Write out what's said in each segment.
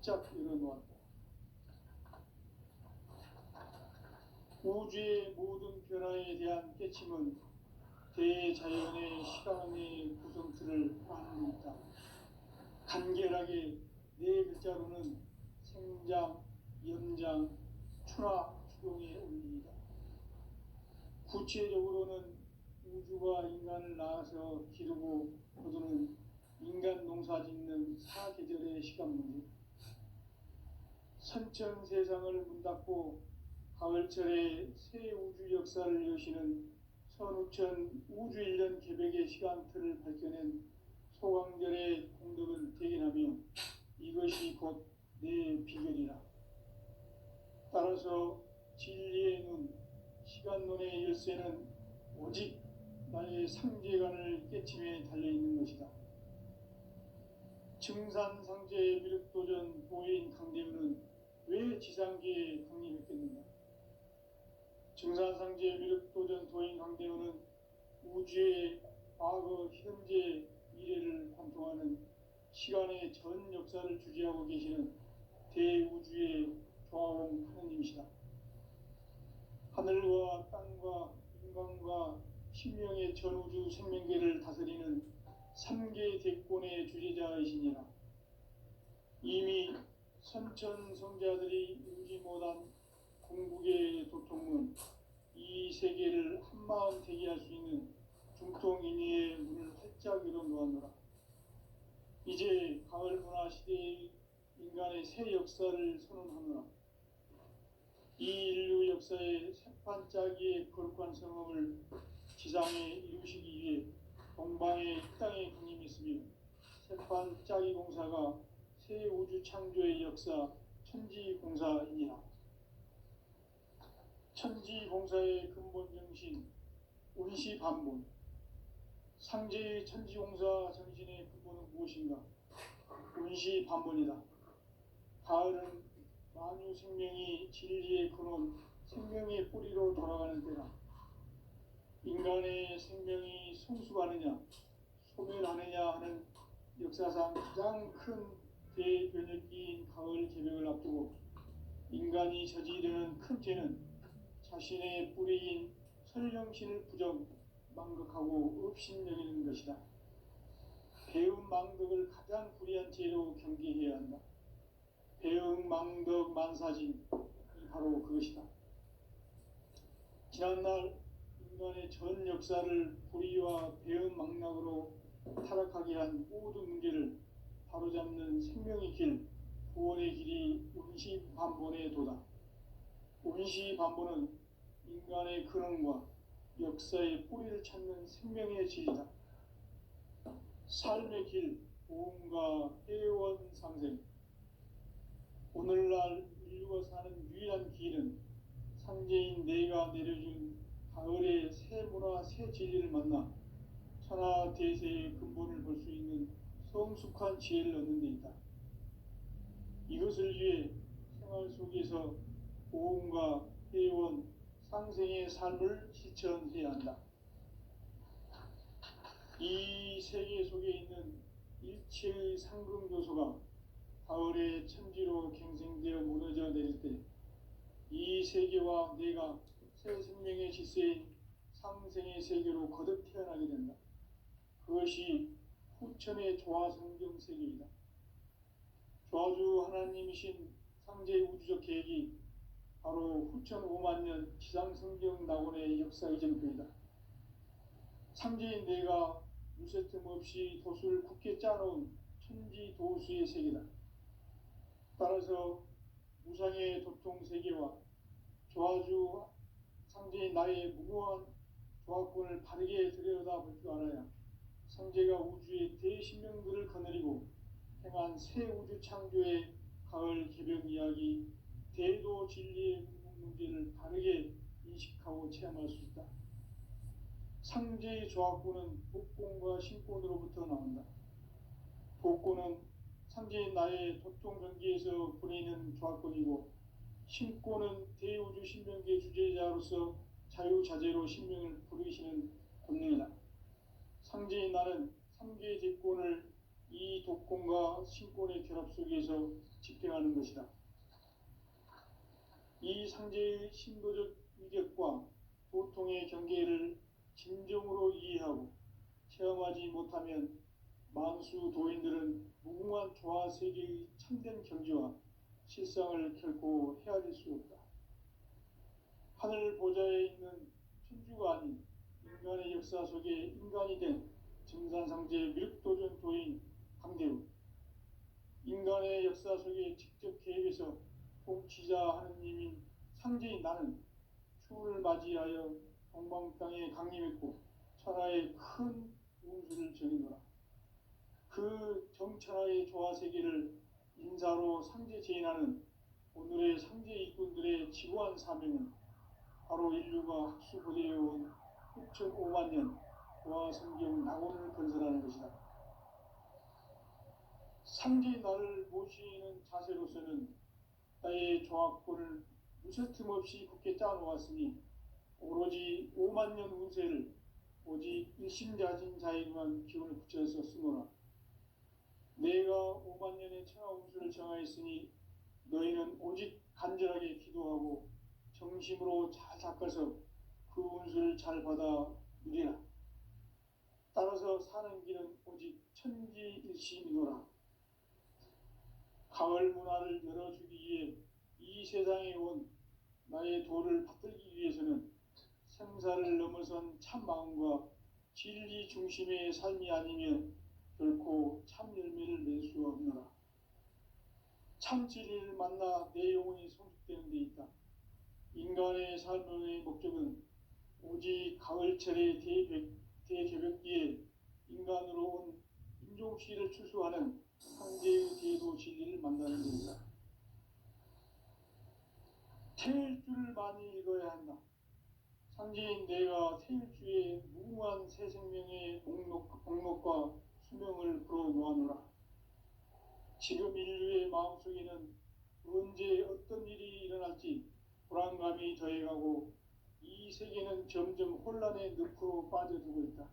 활짝 열어놓았다. 우주의 모든 변화에 대한 깨침은 대자연의 시간의 구성틀을 안고 있다. 간결하게 네 글자로는 생장, 연장, 추나 추동의 원리이다. 구체적으로는 우주가 인간을 낳아서 기르고 거두는 인간 농사 짓는 사계절의 시간 문제, 선천 세상을 문 닫고 가을철에 새 우주 역사를 여시는 선우천 우주일년 개백의 시간틀을 밝혀낸 소강절의 공덕을 대견하며 이것이 곧 내 비결이라. 따라서 진리의 눈, 시간론의 열쇠는 오직 나의 상제관을 깨침에 달려있는 것이다. 증산상제의 미륵도전 도인 강대우는 왜 지상계에 강림했겠는가? 증산상제의 미륵도전 도인 강대우는 우주의 과거, 현재, 미래를 관통하는 시간의 전 역사를 주재하고 계시는 대우주의 조화홍 하느님이시다. 하늘과 땅과 인간과 신명의 전우주 생명계를 다스리는 3개 대권의 주재자이시니라. 이미 선천성자들이 이루지 못한 궁극의 도통은 이 세계를 한마음 되게 할 수 있는 중통인의의 문을 활짝 열어놓았노라. 이제 가을 문화 시대의 인간의 새 역사를 선언하노라. 이 인류 역사의 새판짜기의 거룩한 성업을 지상에 이루시기 위해 동방의 땅에 강림했으며 새판짜기 공사가 새 우주 창조의 역사 천지공사이니라. 천지공사의 근본 정신 운시반본, 상제의 천지공사 정신의 근본은 무엇인가? 운시반본이다. 가을은 만유 생명이 진리의 근원, 생명의 뿌리로 돌아가는 때다. 인간의 생명이 성숙하느냐, 소멸하느냐 하는 역사상 가장 큰 대변혁기인 가을 개벽을 앞두고 인간이 저지르는 큰 죄는 자신의 뿌리인 설령신을 부정, 망극하고 업신여기는 것이다. 배움 망덕을 가장 불의한 죄로 경계해야 한다. 배움 망덕 만사진이 바로 그것이다. 지난날 인간의 전 역사를 불의와 배움 망락으로 타락하게 한 모든 문제를 바로잡는 생명의 길, 구원의 길이 운시반본의 도다. 운시반본은 인간의 근원과 역사의 뿌리를 찾는 생명의 질이다. 삶의 길, 보험과 해원상생. 오늘날 인류가 사는 유일한 길은 상제인 내가 내려준 가을의 새 문화, 새 진리를 만나 천하대세의 근본을 볼 수 있는 성숙한 지혜를 얻는 데 있다. 이것을 위해 생활 속에서 보험과 해원, 상생의 삶을 실천해야 한다. 이 세계 속에 있는 일체의 상승요소가 가을의 천지로 갱생되어 무너져 내릴 때 이 세계와 내가 새 생명의 질서인 상생의 세계로 거듭 태어나게 된다. 그것이 후천의 조화성경 세계이다. 조화주 하나님이신 상제의 우주적 계획이 바로 후천 5만 년 지상성경 낙원의 역사 이전표이다. 상제인 내가 무쇠틈 없이 도수를 굳게 짜놓은 천지도수의 세계다. 따라서 무상의 도통 세계와 조화주 상제인 나의 무궁한 조화권을 바르게 들여다볼 줄 알아야 상제가 우주의 대신명들을 거느리고 행한 새 우주 창조의 가을 개벽 이야기, 대도 진리의 궁극 문제를 바르게 인식하고 체험할 수 있다. 상제의 조화권은 복권과 신권으로부터 나온다. 복권은 상제인 나의 도통 전기에서 보내는 조화권이고, 신권은 대우주 신명계 주제자로서 자유자재로 신명을 부르시는 권능이다. 상제인 나는 3개의 대권을 이 독권과 신권의 결합 속에서 집행하는 것이다. 이 상제의 신도적 위격과 도통의 경계를 진정으로 이해하고 체험하지 못하면 만수 도인들은 무궁한 조화 세계의 참된 경지와 실상을 결코 헤아릴 수 없다. 하늘 보좌에 있는 천주가 아닌 인간의 역사 속에 인간이 된 증산상제 미륵도전 도인 강대우, 인간의 역사 속에 직접 개입해서 통치자 하느님인 상제인 나는 추운을 맞이하여 동방 땅에 강림했고 천하의 큰 운수를 전이노라. 그 정천하의 조화세계를 인사로 상제 제인하는 오늘의 상제 일꾼들의 지고한 사명은 바로 인류가 학수고대해온 6,500만 년 조화성경 낙원을 건설하는 것이다. 상제인 나를 모시는 자세로서는 나의 조화권을 무쇠틈 없이 굳게 짜놓았으니 오로지 5만 년 운세를 오직 일심자진 자에게만 기운을 붙여서 쓰노라. 내가 5만 년의 천하 운수를 정하였으니 너희는 오직 간절하게 기도하고 정심으로 잘 닦아서 그 운수를 잘 받아 누리라. 따라서 사는 길은 오직 천지일심이노라. 가을 문화를 열어주기 위해 이 세상에 온 나의 도를 받들기 위해서는 생사를 넘어선 참 마음과 진리 중심의 삶이 아니면 결코 참 열매를 맺을 수 없노라. 참 진리를 만나 내 영혼이 성숙되는 데 있다. 인간의 삶의 목적은 오직 가을철의 대개벽기에 인간으로 온 인종시를 추수하는 상제의 대도 진리를 만나는 데 있다. 태일주를 많이 읽어야 한다. 상제인 내가 태일주의 무궁한 새 생명의 목록과 수명을 풀어놓아노라. 지금 인류의 마음속에는 언제 어떤 일이 일어날지 불안감이 더해가고 이 세계는 점점 혼란의 늪으로 빠져들고 있다.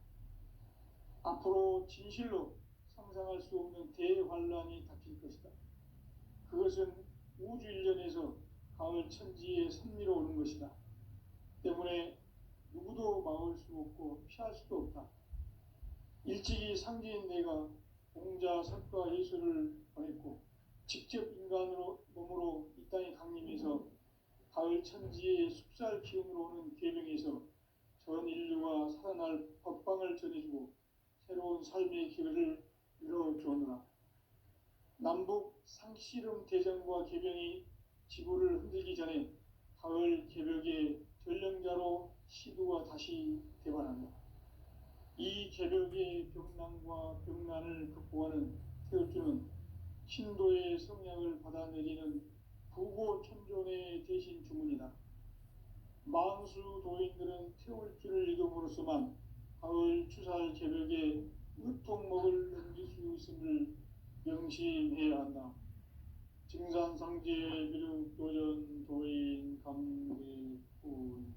앞으로 진실로 상상할 수 없는 대환란이 닥칠 것이다. 그것은 우주 일련에서 가을 천지의 섭리로 오는 것이다. 때문에 누구도 막을 수 없고 피할 수도 없다. 일찍이 상제인 내가 공자, 석가, 예수를 보냈고 직접 인간으로 몸으로 이 땅에 강림해서 가을 천지의 숲살 기운으로 오는 계명에서 전 인류가 살아날 법방을 전해주고 새로운 삶의 기회를 열어주었노라. 남북 상씨름 대전과 개병이 지구를 흔들기 전에 가을 개벽의 전령자로 시두가 다시 대반한다. 이 개벽의 병난과 병난을 극복하는 태울주는 신도의 성량을 받아내리는 부고천존의 대신 주문이다. 만수 도인들은 태울주를 읽음으로써만 가을 추살 개벽에 의통목을 넘길 수 있음을 명심해야 한다. 증산상제 미륵도전 도인 강대훈.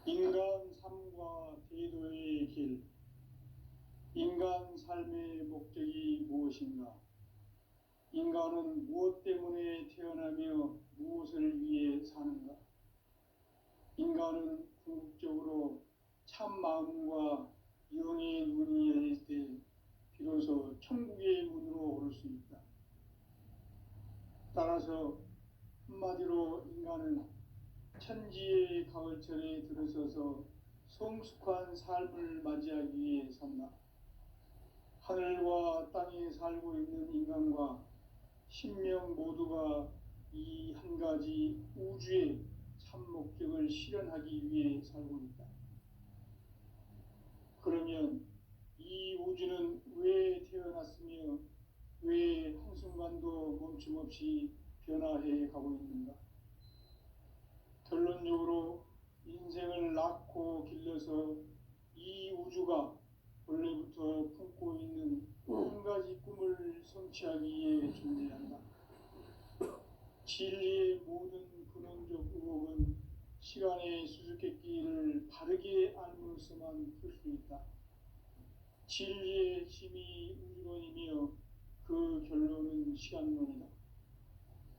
인간 삶과 대도의 길. 인간 삶의 목적이 무엇인가? 인간은 무엇 때문에 태어나며 무엇을 위해 사는가? 인간은 궁극적으로 참 마음과 영의 눈이 열릴 때 비로소 천국의 문으로 오를 수 있다. 따라서 한마디로 인간은 천지의 가을철에 들어서서 성숙한 삶을 맞이하기 위해 산다. 하늘과 땅에 살고 있는 인간과 신명 모두가 이 한 가지 우주의 참 목적을 실현하기 위해 살고 있다. 그러면 이 우주는 왜 태어났으며 왜 한순간도 멈춤없이 변화해 가고 있는가? 결론적으로 인생을 낳고 길러서 이 우주가 원래부터 품고 있는 한 가지 꿈을 성취하기 위해 존재한다. 진리의 모든 근원적 의혹은 시간의 수수께끼를 바르게 알므로서만 풀 수 있다. 진리의 힘이 우주론이며 그 결론은 시간론이다.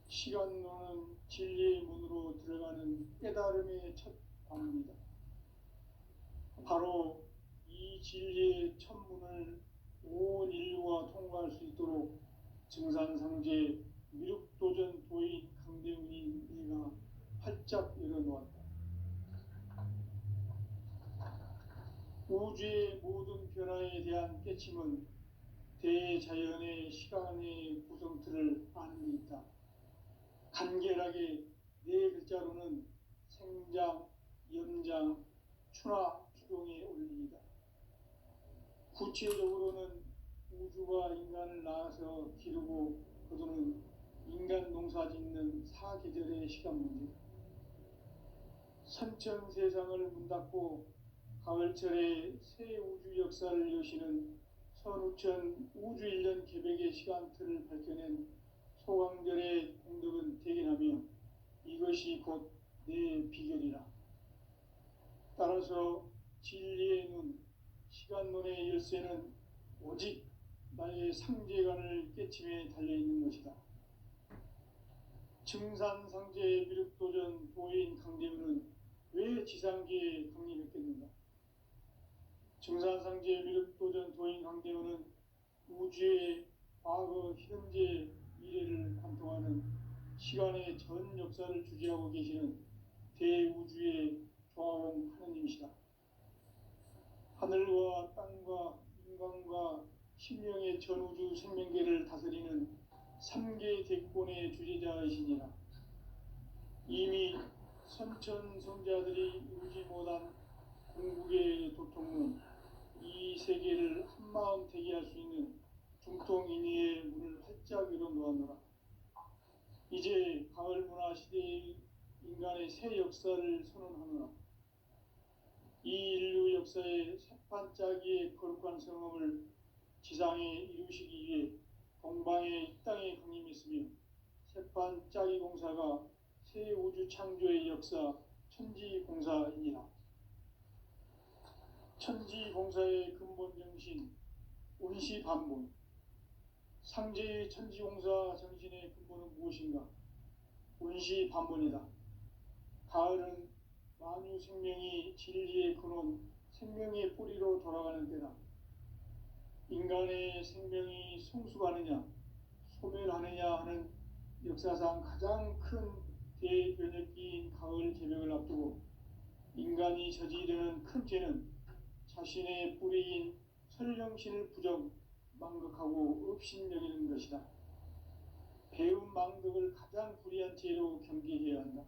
시간론은 진리의 문으로 들어가는 깨달음의 첫 관문이다. 바로 이 진리의 첫 문을 온 인류가 통과할 수 있도록 증산상제 미륵도전 도인 강대훈이 내가 활짝 열어놓았다. 우주의 모든 변화에 대한 깨침은 대자연의 시간의 구성틀을 아는 데 있다. 간결하게 네 글자로는 생장, 연장, 추나 추동의 원리이다. 구체적으로는 우주가 인간을 낳아서 기르고 거두는 인간 농사 짓는 사계절의 시간 문제다. 선천 세상을 문 닫고 가을철에 새 우주 역사를 여시는 선우천 우주 1년 개백의 시간틀을 밝혀낸 소강절의 공덕은 대견하며 이것이 곧 내 비결이라. 따라서 진리의 눈, 시간론의 열쇠는 오직 나의 상제관을 깨침에 달려있는 것이다. 증산상제 미륵도전 도인 강대훈은 왜 지상계에 강림했겠는가? 증산상제 미륵도전 도인 강대훈은 우주의 과거, 현재, 미래를 관통하는 시간의 전 역사를 주재하고 계시는 대우주의 조화홍 하느님이시다. 하늘과 땅과 인간과 신명의 전우주 생명계를 다스리는 3개 대권의 주재자이시니라. 이미 선천성자들이 이루지 못한 궁극의 도통은 이 세계를 한마음 되게 할 수 있는 중통인의의 문을 활짝 열어놓았노라. 이제 가을문화 시대의 인간의 새 역사를 선언하노라. 이 인류 역사의 새반짝이의 거룩한 성험을 지상에 이루시기 위해 동방의 이 땅에 강림했으며 새반짝이 공사가 새 우주 창조의 역사 천지공사이니라. 천지공사의 근본 정신 운시반본. 상제의 천지공사 정신의 근본은 무엇인가? 운시반본이다. 가을은 만유 생명이 진리의 근원, 생명의 뿌리로 돌아가는 때다. 인간의 생명이 성숙하느냐, 소멸하느냐 하는 역사상 가장 큰 대변혁기인 가을 개벽을 앞두고 인간이 저지르는 큰 죄는 자신의 뿌리인 설령신을 부정, 망극하고 업신여기는 것이다. 배움 망덕을 가장 불의한 죄로 경계해야 한다.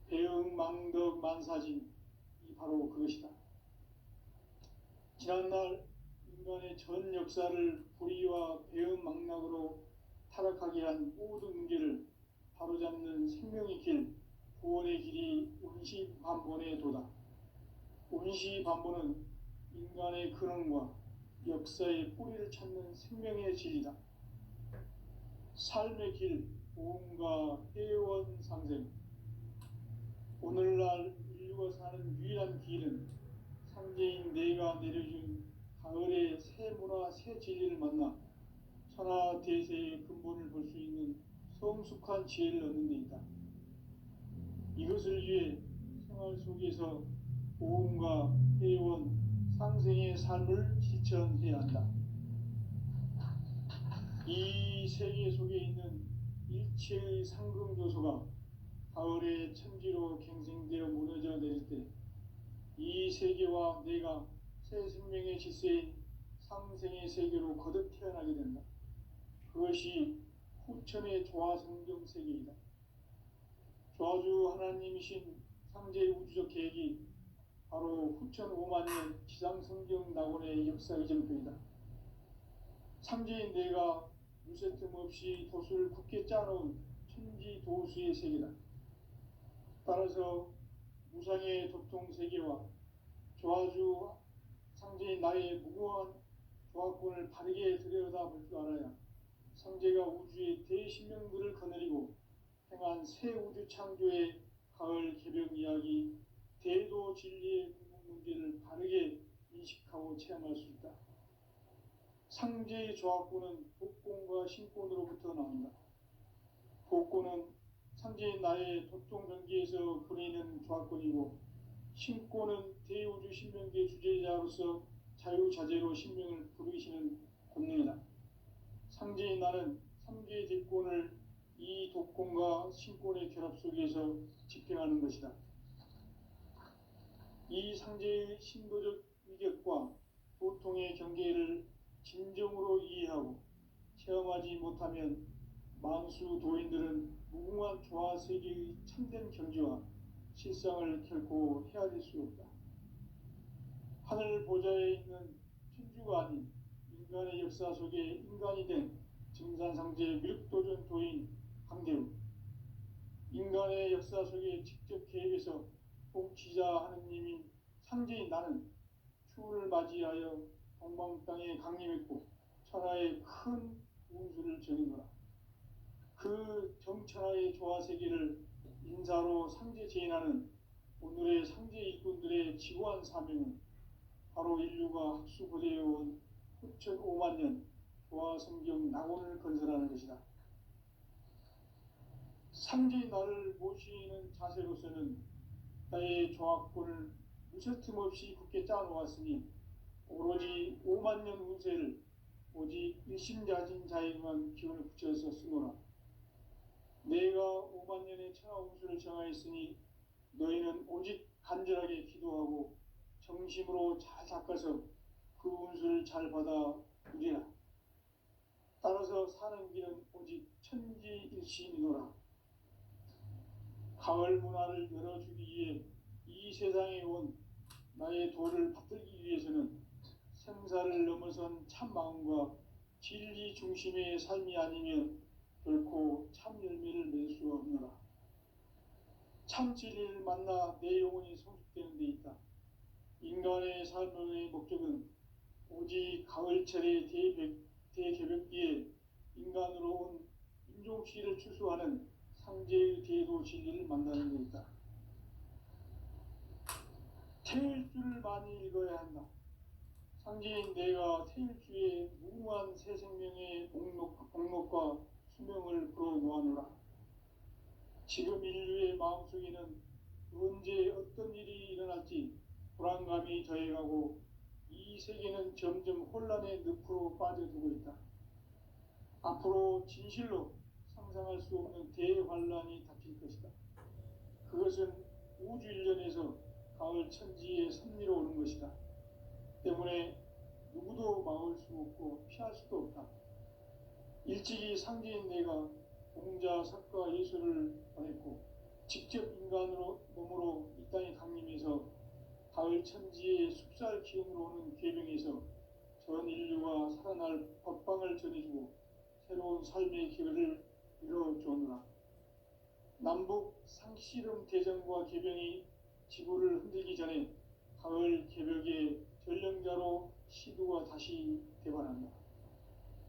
배움 망덕 만사진이 바로 그것이다. 지난날 인간의 전 역사를 불의와 배움 망락으로 타락하게 한 모든 문제를 바로잡는 생명의 길, 구원의 길이 운시반본의 도다. 운시반본은 인간의 근원과 역사의 뿌리를 찾는 생명의 진리다. 삶의 길, 보험과 회원 상생. 오늘날 인류가 사는 유일한 길은 상제인 내가 내려준 가을의 새 문화, 새 진리를 만나 천하 대세의 근본을 볼 수 있는 성숙한 지혜를 얻는 데 있다. 이것을 위해 생활 속에서 보험과 회원, 상생의 삶을 실천해야 한다. 이 세계 속에 있는 일체의 상금조소가 가을의 천지로 갱생되어 무너져 내릴 때 이 세계와 내가 새 생명의 질서인 상생의 세계로 거듭 태어나게 된다. 그것이 후천의 조화성경 세계이다. 조화주 하나님이신 상제의 우주적 계획이 바로 후천 5만년 지상성경 낙원의 역사의 전표이다. 상제인 내가 무쇠 틈 없이 도수를 굳게 짜놓은 천지도수의 세계다. 따라서 무상의 도통 세계와 조화주 상제인 나의 무궁한 조화권을 바르게 들여다볼 줄 알아야 상제가 우주의 대신명들을 거느리고 행한 새 우주 창조의 가을 개벽 이야기, 대도 진리의 궁극 문제를 바르게 인식하고 체험할 수 있다. 상제의 조합구는 복권과 신권으로부터 나온다. 복권은 상제의 나의 도통 경기에서 그리는 조합권이고, 신권은 대우주 신명기의 주제자로서 자유자재로 신명을 부르시는 권능이다. 상제의 나는 3개의 대권을 이 독권과 신권의 결합 속에서 집행하는 것이다. 이 상제의 신도적 위격과 보통의 경계를 진정으로 이해하고 체험하지 못하면 만수 도인들은 무궁한 조화 세계의 참된 경지와 실상을 결코 헤아릴 수 없다. 하늘 보좌에 있는 천주가 아닌 인간의 역사 속에 인간이 된 증산상제 미륵도전 도인 강대우, 인간의 역사 속에 직접 개입해서 통치자 하느님인 상제인 나는 추후를 맞이하여 동방 땅에 강림했고 천하의 큰 운수를 전해노라. 그 정천하의 조화세계를 인사로 상제 제인하는 오늘의 상제 일꾼들의 지고한 사명은 바로 인류가 학수고대해온 후천 5만 년 조화성경 낙원을 건설하는 것이다. 상제의 나를 모시는 자세로서는 나의 조합권을 무쇠틈 없이 굳게 짜놓았으니 오로지 5만 년 운세를 오직 일심자진 자에게만 기운을 붙여서 쓰노라. 내가 5만 년의 천하 운수를 정하였으니 너희는 오직 간절하게 기도하고 정심으로 잘 닦아서 그 운수를 잘 받아 누리라. 따라서 사는 길은 오직 천지일심이노라. 가을 문화를 열어주기 위해 이 세상에 온 나의 도를 받들기 위해서는 생사를 넘어선 참 마음과 진리 중심의 삶이 아니면 결코 참 열매를 맺을 수 없노라. 참 진리를 만나 내 영혼이 성숙되는 데 있다. 인간의 삶의 목적은 오직 가을철의 대개벽기에 인간으로 온 인종씨를 추수하는 상제의 대도 진리를 만나는 데 있다. 태일주를 많이 읽어야 한다. 상제인 내가 태일주의 무궁한 새 생명의 목록과 수명을 불어놓아노라. 지금 인류의 마음속에는 언제 어떤 일이 일어날지 불안감이 더해가고 이 세계는 점점 혼란의 늪으로 빠져들고 있다. 앞으로 진실로 상상할 수 없는 대환란이 닥칠 것이다. 그것은 우주 일련에서 가을 천지의 섭리로 오는 것이다. 때문에 누구도 막을 수 없고 피할 수도 없다. 일찍이 상제인 내가 공자, 석가, 예수를 보냈고 직접 인간으로 몸으로 이 땅에 강림해서 가을 천지의 숲살 기운으로 오는 계명에서 전 인류가 살아날 법방을 전해주고 새로운 삶의 기회를 이뤄주오노라. 남북 상씨름 대전과 개병이 지구를 흔들기 전에 가을 개벽의 전령자로 시두가 다시 대반한다.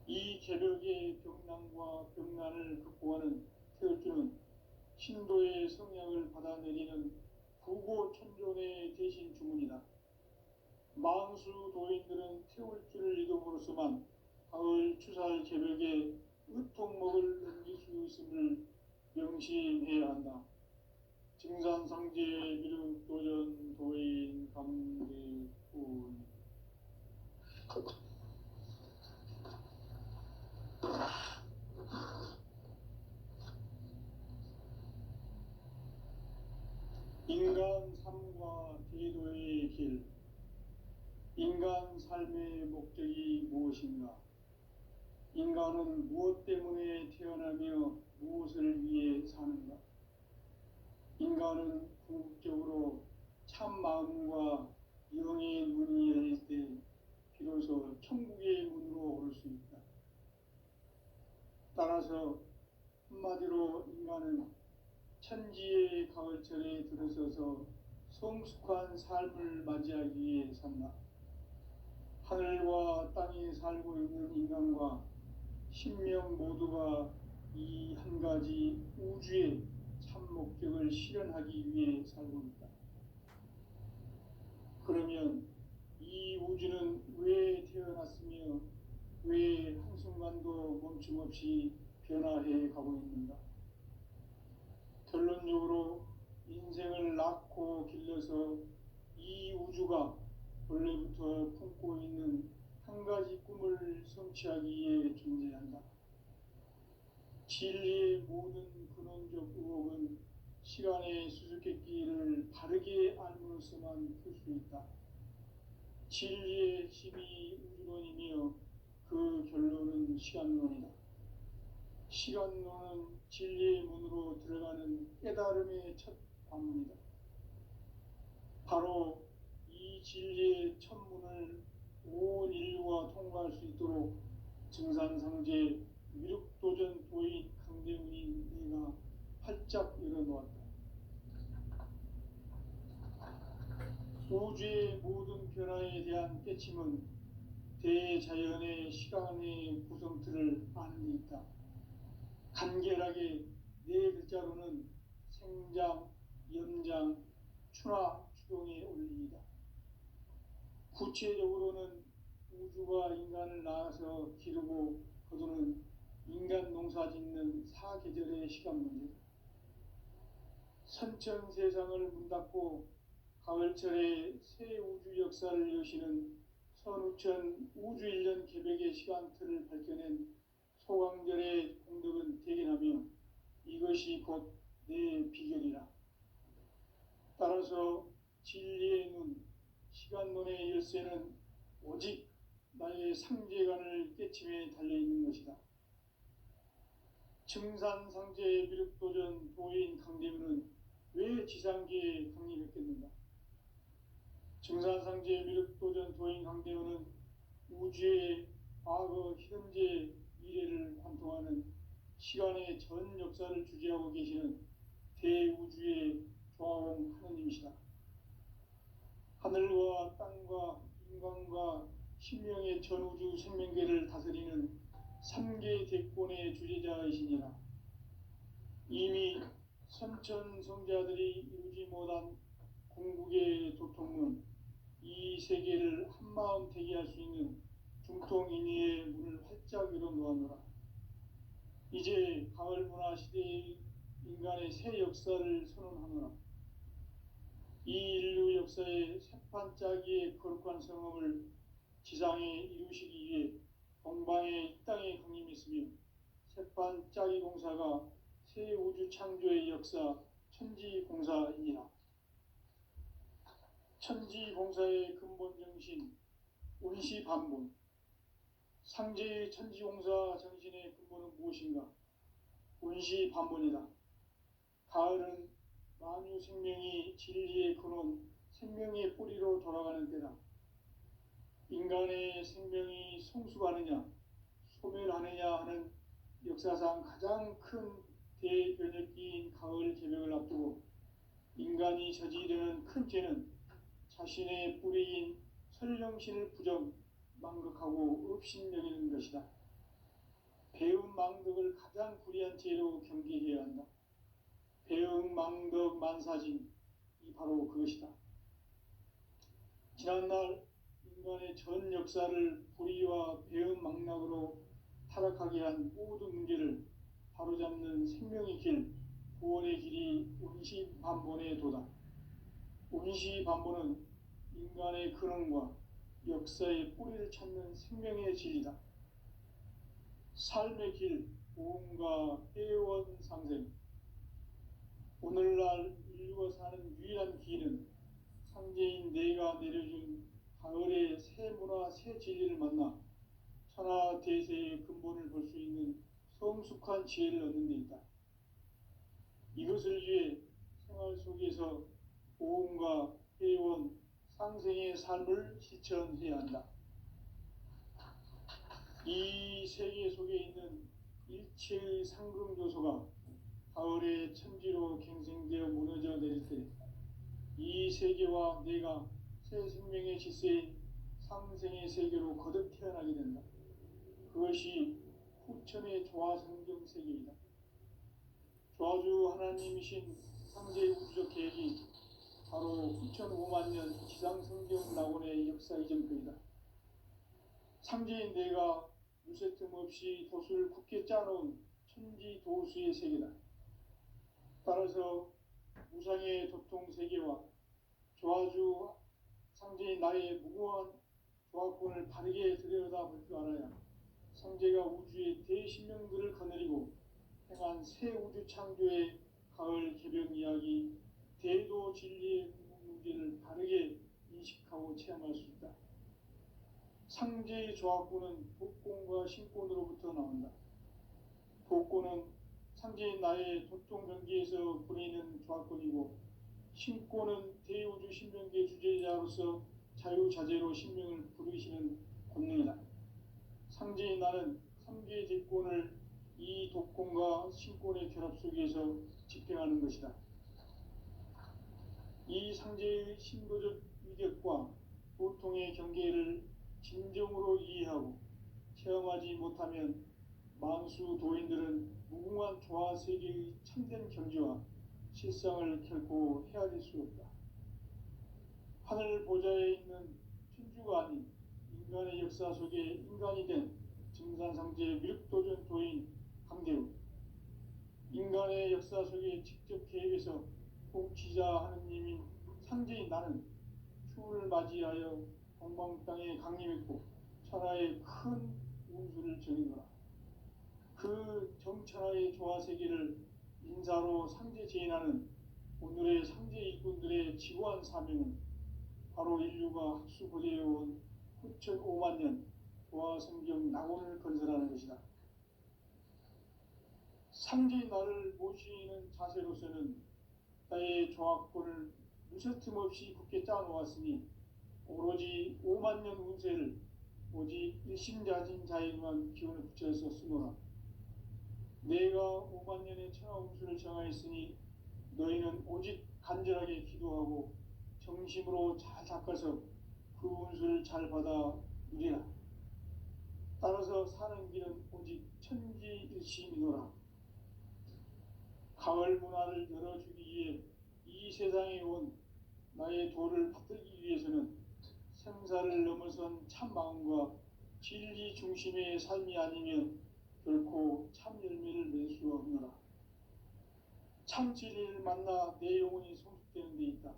이 개벽의 병난과 병난을 극복하는 태울주는 신도의 성향을 받아내리는 부고천존의 대신 주문이다. 망수 도인들은 태울주를 이름으로서만 가을 추살 개벽에 의통목을 넘길 수 있음을 명심해야 한다. 증산상제 미륵도전 도인 강대훈. 인간 삶과 대도의 길. 인간 삶의 목적이 무엇인가? 인간은 무엇 때문에 태어나며 무엇을 위해 사는가? 인간은 궁극적으로 참 마음과 영의 문이 열릴 때 비로소 천국의 문으로 오를 수 있다. 따라서 한마디로 인간은 천지의 가을철에 들어서서 성숙한 삶을 맞이하기 위해 산다. 하늘과 땅에 살고 있는 인간과 신명 모두가 이 한 가지 우주의 참 목적을 실현하기 위해 살고 있다. 그러면 이 우주는 왜 태어났으며 왜 한순간도 멈춤 없이 변화해 가고 있는가? 결론적으로 인생을 낳고 길러서 이 우주가 원래부터 품고 있는 한 가지 꿈을 성취하기 위해 존재한다. 진리의 모든 근원적 의혹은 시간의 수수께끼를 바르게 알므로서만 풀 수 있다. 진리의 핵심이 우주론이며 그 결론은 시간론이다. 시간론은 진리의 문으로 들어가는 깨달음의 첫 관문이다. 바로 이 진리의 첫 문을 온 인류가 통과할 수 있도록 증산상제 미륵도전 도인 강대문인 내가 활짝 열어놓았다. 우주의 모든 변화에 대한 깨침은 대자연의 시간의 구성틀을 아는 데 있다. 간결하게 네 글자로는 생장, 연장, 추나 추동의 원리이다. 구체적으로는 우주가 인간을 낳아서 기르고 거두는 인간 농사 짓는 사계절의 시간 문제다. 선천 세상을 문 닫고 가을철에 새 우주 역사를 여시는 선우천 우주 1년 개백의 시간틀을 밝혀낸 소강절의 공덕은 대견하며 이것이 곧 내 비결이라. 따라서 진리의 눈, 시간론의 열쇠는 오직 나의 상제관을 깨침에 달려있는 것이다. 증산상제 미륵도전 도인 강대문은 왜 지상계에 강림했겠는가? 증산상제 미륵도전 도인 강대문은 우주의 과거, 현재, 미래를 관통하는 시간의 전 역사를 주재하고 계시는 대우주의 조화원 하느님이시다. 하늘과 땅과 인간과 신명의 전우주 생명계를 다스리는 3계 대권의 주재자이시니라. 이미 선천성자들이 이루지 못한 궁극의 도통문, 이 세계를 한마음 되게 할 수 있는 중통인의의 문을 활짝 열어놓았노라. 이제 가을문화 시대의 인간의 새 역사를 선언하노라. 이 인류 역사의 새판짜기의 거룩한 성험을 지상에 이루시기 위해 동방의 이 땅에 강림했으며 새판짜기 공사가 새 우주 창조의 역사 천지공사이니라. 천지공사의 근본 정신 운시반본, 상제의 천지공사 정신의 근본은 무엇인가? 운시반본이다. 가을은 만유 생명이 진리의 근원, 생명의 뿌리로 돌아가는 때다. 인간의 생명이 성숙하느냐, 소멸하느냐 하는 역사상 가장 큰 대변혁기인 가을 개벽을 앞두고 인간이 저지르는 큰 죄는 자신의 뿌리인 설령신을 부정, 망극하고 업신여기는 것이다. 배운 망덕을 가장 불의한 죄로 경계해야 한다. 배응 망덕 만사진, 이 바로 그것이다. 지난날 인간의 전 역사를 불의와 배응 망락으로 타락하게 한 모든 문제를 바로잡는 생명의 길, 구원의 길이 운시반본의 도다. 운시반본은 인간의 근원과 역사의 뿌리를 찾는 생명의 진리다. 삶의 길, 보험과 회원 상생. 오늘날 인류가 사는 유일한 길은 상제인 내가 내려준 가을의 새 문화, 새 진리를 만나 천하 대세의 근본을 볼 수 있는 성숙한 지혜를 얻는 데 있다. 이것을 위해 생활 속에서 보험과 회원, 상생의 삶을 실천해야 한다. 이 세계 속에 있는 일체의 상금요소가 가을의 천지로 갱생되어 무너져 내릴 때 이 세계와 내가 새 생명의 질서인 상생의 세계로 거듭 태어나게 된다. 그것이 후천의 조화성경 세계이다. 조화주 하나님이신 상제 우주적 계획이 바로 후천 5만 년 지상성경 낙원의 역사 이전표이다. 상제인 내가 무쇠틈 없이 돛을 굳게 짜놓은 천지 도수의 세계다. 따라서 무상의 도통 세계와 조화주 상제인 나의 무궁한 조화권을 바르게 들여다볼 줄 알아야 상제가 우주의 대신명들을 거느리고 행한 새 우주 창조의 가을 개벽 이야기, 대도 진리의 문제를 바르게 인식하고 체험할 수 있다. 상제의 조화권은 복권과 신권으로부터 나온다. 복권은 상제인 나의 도통변기에서 보내는 조화권이고, 신권은 대우주 신명계 주제자로서 자유자재로 신명을 부르시는 권능이다. 상제인 나는 3개의 대권을 이 독권과 신권의 결합 속에서 집행하는 것이다. 이 상제의 신도적 위력과 보통의 경계를 진정으로 이해하고 체험하지 못하면 만수 도인들은 무궁한 조화 세계의 참된 경지와 실상을 결코 헤아릴 수 없다. 하늘 보좌에 있는 천주가 아닌 인간의 역사 속에 인간이 된 증산상제 미륵도전 도인 강대우, 인간의 역사 속에 직접 개입해서 통치자 하느님인 상제인 나는 추운을 맞이하여 동방 땅에 강림했고 천하의 큰 운수를 전이노라. 그 정천하의 조화 세계를 인사로 상제 제인하는 오늘의 상제 일꾼들의 지고한 사명은 바로 인류가 학수고대해온 후천 5만 년 조화 성경 낙원을 건설하는 것이다. 상제인 나를 모시는 자세로서는 나의 조화권을 무쇠틈 없이 굳게 짜놓았으니 오로지 5만 년 운세를 오직 일심자진 자에게만 기운을 붙여서 쓰노라. 내가 5만 년의 천하 운수를 정하였으니 너희는 오직 간절하게 기도하고 정심으로 잘 닦아서 그 운수를 잘 받아 누리라. 따라서 사는 길은 오직 천지일심이노라. 가을 문화를 열어주기 위해 이 세상에 온 나의 도를 받들기 위해서는 생사를 넘어선 참 마음과 진리 중심의 삶이 아니면 결코 참 열매를 맺을 수 없노라. 참 진리를 만나 내 영혼이 성숙되는 데 있다.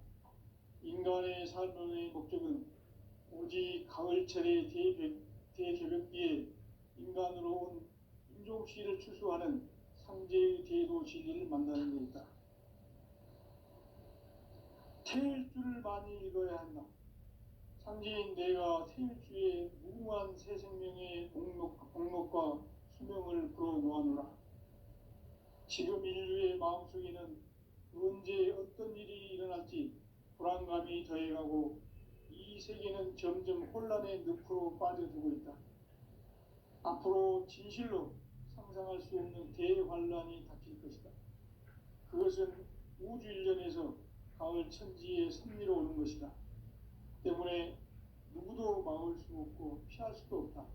인간의 삶의 목적은 오직 가을철의 대개벽기에 인간으로 온 인종씨를 추수하는 상제의 대도 진리를 만나는 데 있다. 태일주를 많이 읽어야 한다. 상제인 내가 태일주의 무궁한 새 생명의 목록과 수명을 불어놓아노라. 지금 인류의 마음속에는 언제 어떤 일이 일어날지 불안감이 더해가고 이 세계는 점점 혼란의 늪으로 빠져들고 있다. 앞으로 진실로 상상할 수 없는 대환란이 닥칠 것이다. 그것은 우주 일련에서 가을 천지의 섭리로 오는 것이다. 때문에 누구도 막을 수 없고 피할 수도 없다.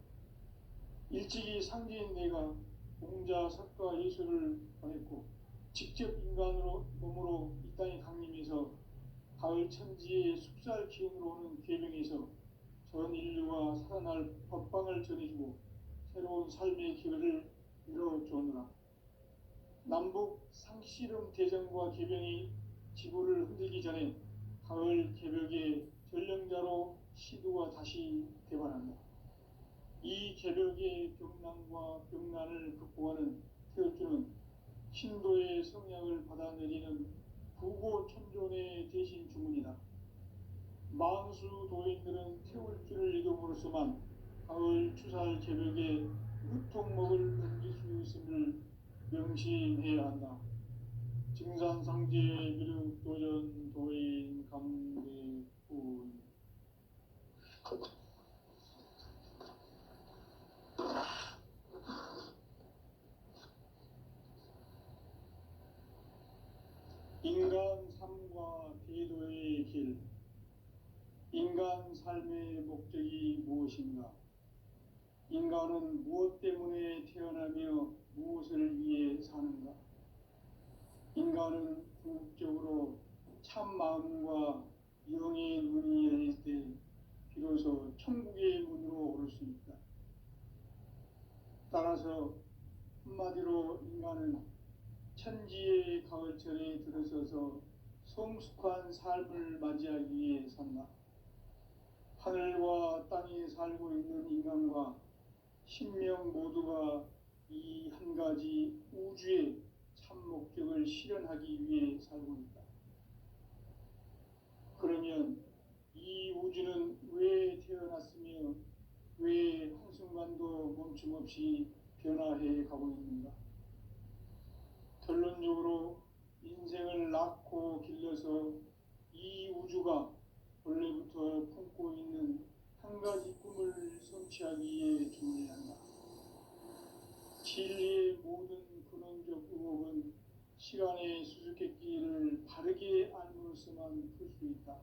일찍이 상제인 내가 공자, 석가, 예수를 보냈고 직접 인간으로 몸으로 이 땅에 강림해서 가을 천지의 숙살 기운으로 오는 계명에서 전 인류가 살아날 법방을 전해주고 새로운 삶의 기회를 열어주느라. 남북 상씨름 대전과 개병이 지구를 흔들기 전에 가을 개벽의 전령자로 시도가 다시 대발한다. 이 개벽의 병난과 병난을 극복하는 태울주는 신도의 성약을 받아내리는 부고천존의 대신 주문이다. 만수 도인들은 태울주를 읽음으로써만 가을 추살 개벽에 무통목을 넘길 수 있음을 명심해야 한다. 증산상제 미륵 도전 도인 강대훈. 인간 삶과 대도의 길. 인간 삶의 목적이 무엇인가? 인간은 무엇 때문에 태어나며 무엇을 위해 사는가? 인간은 궁극적으로 참 마음과 영의 눈이 열릴 때 비로소 천국의 문으로 오를 수 있다. 따라서 한마디로 인간은 천지의 가을철에 들어서서 성숙한 삶을 맞이하기 위해 산다. 하늘과 땅에 살고 있는 인간과 신명 모두가 이 한 가지 우주의 참 목적을 실현하기 위해 살고 있다. 그러면 이 우주는 왜 태어났으며 왜 한순간도 멈춤 없이 변화해 가고 있는가? 결론적으로 인생을 낳고 길러서 이 우주가 원래부터 품고 있는 한 가지 꿈을 성취하기 위해 준비한다. 진리의 모든 근원적 의혹은 시간의 수수께끼를 바르게 알므로써만 풀 수 있다.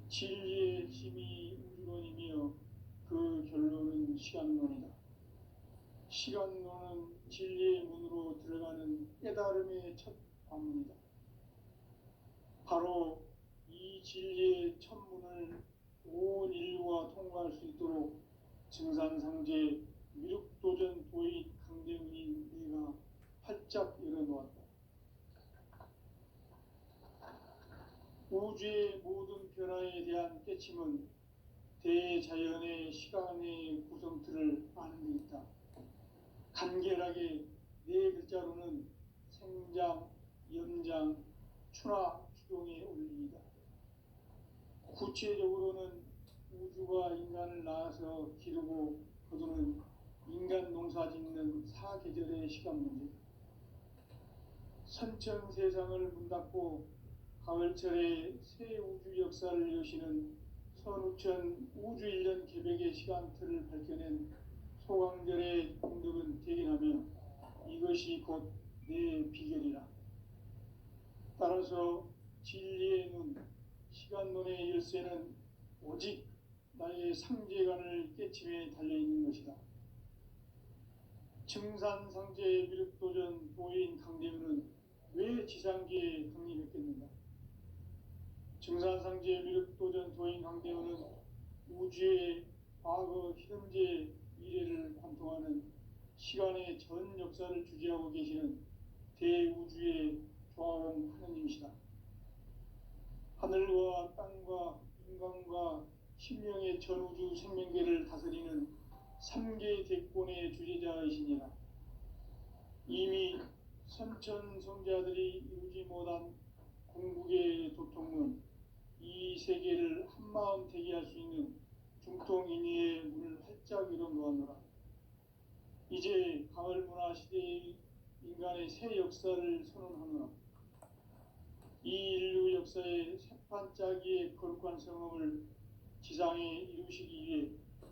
진리의 핵심이 우주론이며 그 결론은 시간론이다. 시간론은 진리의 문으로 들어가는 깨달음의 첫 관문이다. 바로 이 진리의 첫 문을 온 인류가 통과할 수 있도록 증산상제 미륵도전 도인 강대훈인 내가 활짝 열어놓았다. 우주의 모든 변화에 대한 깨침은 대자연의 시간의 구성틀을 아는 데 있다. 간결하게 네 글자로는 생장, 연장, 추나 추동의 원리이다. 구체적으로는 우주가 인간을 낳아서 기르고 거두는 인간 농사 짓는 사계절의 시간 문제. 선천 세상을 문닫고 가을철에 새 우주 역사를 여시는 선우천 우주 1년 개백의 시간틀을 밝혀낸 소강절의 공덕은 대견하며 이것이 곧 내 비결이라. 따라서 진리의 눈, 시간론의 열쇠는 오직 나의 상제관을 깨침에 달려있는 것이다. 증산상제 미륵도전 도인 강대훈은 왜 지상계에 강림했겠는가? 증산상제 미륵도전 도인 강대훈은 우주의 과거, 현재, 미래를 관통하는 시간의 전 역사를 주재하고 계시는 대우주의 조화원 하느님이시다. 하늘과 땅과 인간과 신명의 전우주 생명계를 다스리는 3개 대권의 주재자이시니라. 이미 선천 성자들이 이루지 못한 궁극의 도통문, 이 세계를 한마음 되게 할 수 있는 중통인의의 문을 활짝 열어놓았노라. 이제 가을 문화 시대의 인간의 새 역사를 선언하노라. 이 인류 역사의 새판짜기의 거룩한 성험을 지상에 이루시기 위해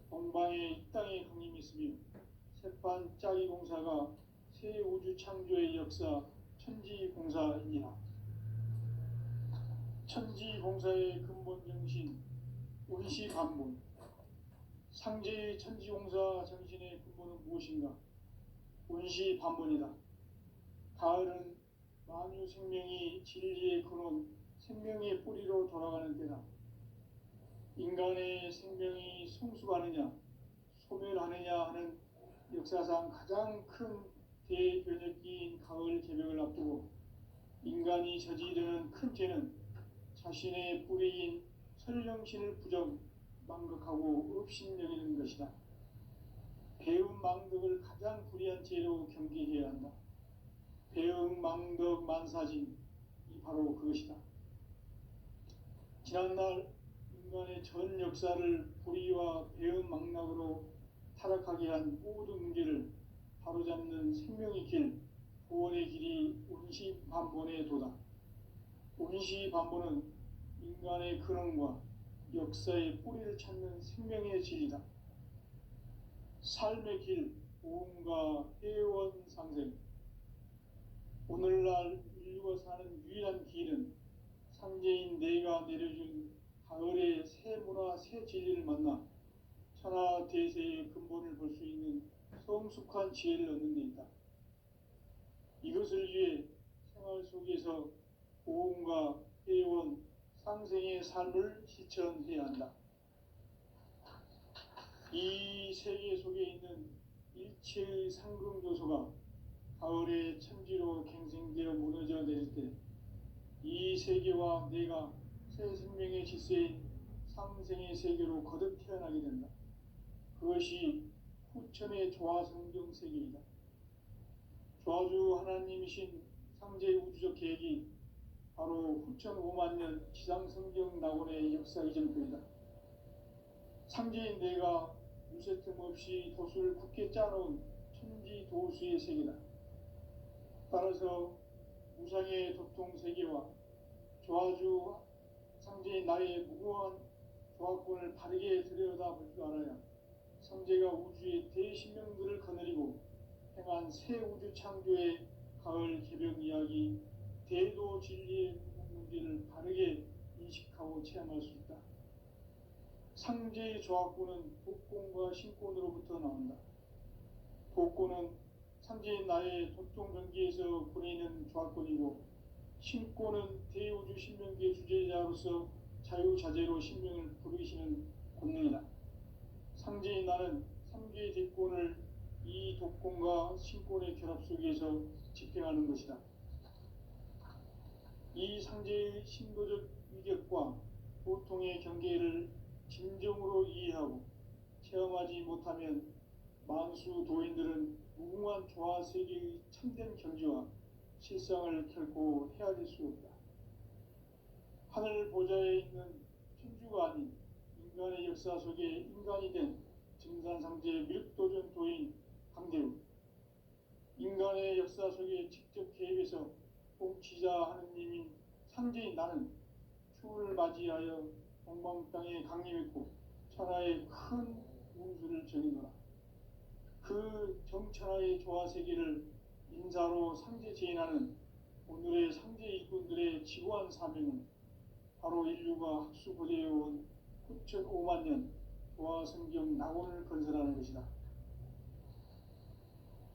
동방의 이 땅에 강림했으며 새판짜기 공사가 새 우주 창조의 역사 천지공사이니라. 천지공사의 근본 정신 운시반문. 상제의 천지공사 정신의 근본은 무엇인가? 운시반문이다. 가을은 만유 생명이 진리의 근원, 생명의 뿌리로 돌아가는 때다. 인간의 생명이 성숙하느냐, 소멸하느냐 하는 역사상 가장 큰 대변혁기인 가을 개벽을 앞두고 인간이 저지르는 큰 죄는 자신의 뿌리인 설령신을 부정, 망극하고 업신여기는 것이다. 배움 망덕을 가장 불의한 죄로 경계해야 한다. 배움 망덕 만사진, 이 바로 그것이다. 지난날 인간의 전 역사를 불의와 배움 망락으로 타락하게 한 모든 문제를 바로잡는 생명의 길, 구원의 길이 운시반본의 도다. 운시반본은 인간의 근원과 역사의 뿌리를 찾는 생명의 진리다. 삶의 길, 보험과 회원상생. 오늘날 인류가 사는 유일한 길은 상제인 내가 내려준 가을의 새 문화, 새 진리를 만나 천하 대세의 근본을 볼 수 있는 성숙한 지혜를 얻는 데 있다. 이것을 위해 생활 속에서 보험과 회원, 상생의 삶을 실천해야 한다. 이 세계 속에 있는 일체의 상금 요소가 가을의 천지로 갱생되어 무너져 내릴 때 이 세계와 내가 새 생명의 질서인 상생의 세계로 거듭 태어나게 된다. 그것이 후천의 조화성경 세계이다. 조화주 하나님이신 상제의 우주적 계획이 바로 후천 5만 년 지상성경 낙원의 역사 이전부이다. 상제인 내가 무쇠 틈 없이 도수를 굳게 짜놓은 천지 도수의 세계다. 따라서 무상의 도통 세계와 조화주 상제인 나의 무고한 조화권을 바르게 들여다볼 줄 알아야 상제가 우주의 대신명들을 거느리고 행한 새 우주 창조의 가을 개벽 이야기, 대도 진리의 문제를 바르게 인식하고 체험할 수 있다. 상제의 조화권은 독권과 신권으로부터 나온다. 독권은 상제인 나의 도통 경계에서 보내는 조화권이고, 신권은 대우주 신명기의 주제자로서 자유자재로 신명을 부르시는 권능이다. 상제인 나는 삼계의 대권을 이 독권과 신권의 결합 속에서 집행하는 것이다. 이 상제의 신도적 위력과 보통의 경계를 진정으로 이해하고 체험하지 못하면 만수 도인들은 무궁한 조화 세계의 참된 경지와 실상을 결코 헤아릴 수 없다. 하늘 보좌에 있는 천주가 아닌 인간의 역사 속에 인간이 된 증산상제 밀도전 도인 강대우, 인간의 역사 속에 직접 개입해서 통치자 하느님인 상제인 나는 추운을 맞이하여 동방 땅에 강림했고 천하의 큰 운수를 정해노라. 그 정천하의 조화 세계를 인사로 상제 제인하는 오늘의 상제 일꾼들의 지고한 사명은 바로 인류가 학수고대해온 9,5만 년 조화 성경 낙원을 건설하는 것이다.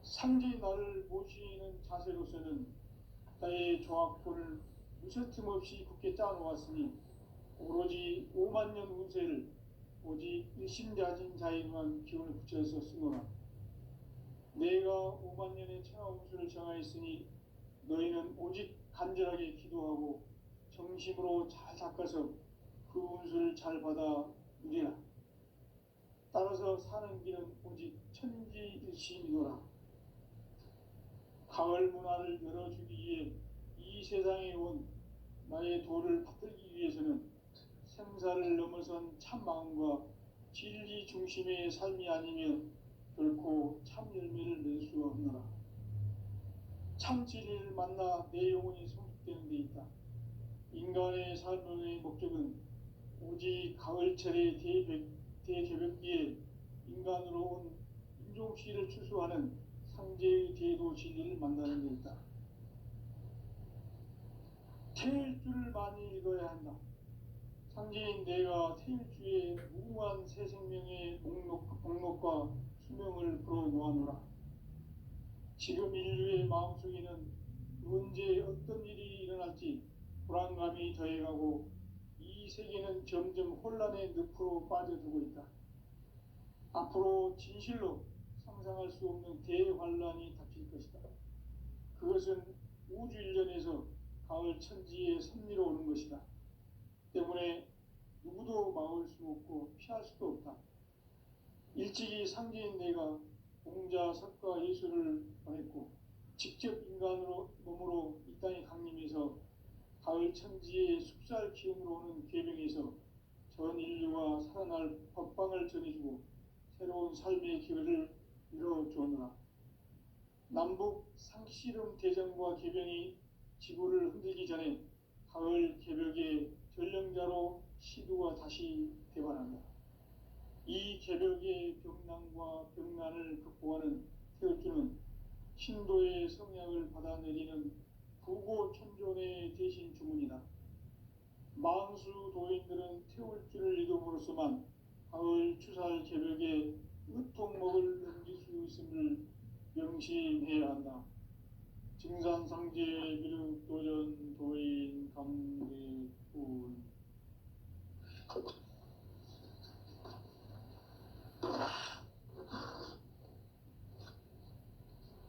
상제의 나를 모시는 자세로서는 나의 조화권을 무쇠틈 없이 굳게 짜놓았으니 오로지 5만 년 운세를 오직 일심자진 자에만 기운을 붙여서 쓰노라. 내가 5만 년의 천하 운수를 정하였으니 너희는 오직 간절하게 기도하고 정심으로 잘 닦아서 그 운수를 잘 받아 누리라. 따라서 사는 길은 오직 천지일심이노라. 가을 문화를 열어주기 위해 이 세상에 온 나의 도를 받들기 위해서는 생사를 넘어선 참 마음과 진리 중심의 삶이 아니면 결코 참 열매를 낼 수 없노라. 참 진리를 만나 내 영혼이 성숙되는 데 있다. 인간의 삶의 목적은 오직 가을철의 대개벽기에 인간으로 온 인종시를 추수하는 상제의 대도 진리를 만나는 데 있다. 태일주를 많이 읽어야 한다. 상제인 내가 태일주의 무궁한 새 생명의 목록과 수명을 불어놓아노라. 지금 인류의 마음속에는 언제 어떤 일이 일어날지 불안감이 더해가고 이 세계는 점점 혼란의 늪으로 빠져들고 있다. 앞으로 진실로 상상할 수 없는 대환란이 닥칠 것이다. 그것은 우주 일련에서 가을 천지의 섭리로 오는 것이다. 때문에 누구도 막을 수 없고 피할 수도 없다. 일찍이 상제인 내가 공자, 석가, 예수를 보냈고 직접 인간으로 몸으로 이 땅에 강림해서 가을 천지의 숲살 기운으로 오는 계명에서 전 인류가 살아날 법방을 전해주고 새로운 삶의 기회를 이뤄주었노라. 남북 상씨름 대전과 개병이 지구를 흔들기 전에 가을 개벽의 전령자로 시두가 다시 대발한다. 이 개벽의 병난과 병난을 극복하는 태울주는 신도의 성향을 받아내리는 부고천존의 대신 주문이다. 만수 도인들은 태울주를 이름으로서만 가을 추살 새벽에 으통목을 넘길 수 있음을 명심해야 한다. 증산상제 미륵 도전 도인 강대훈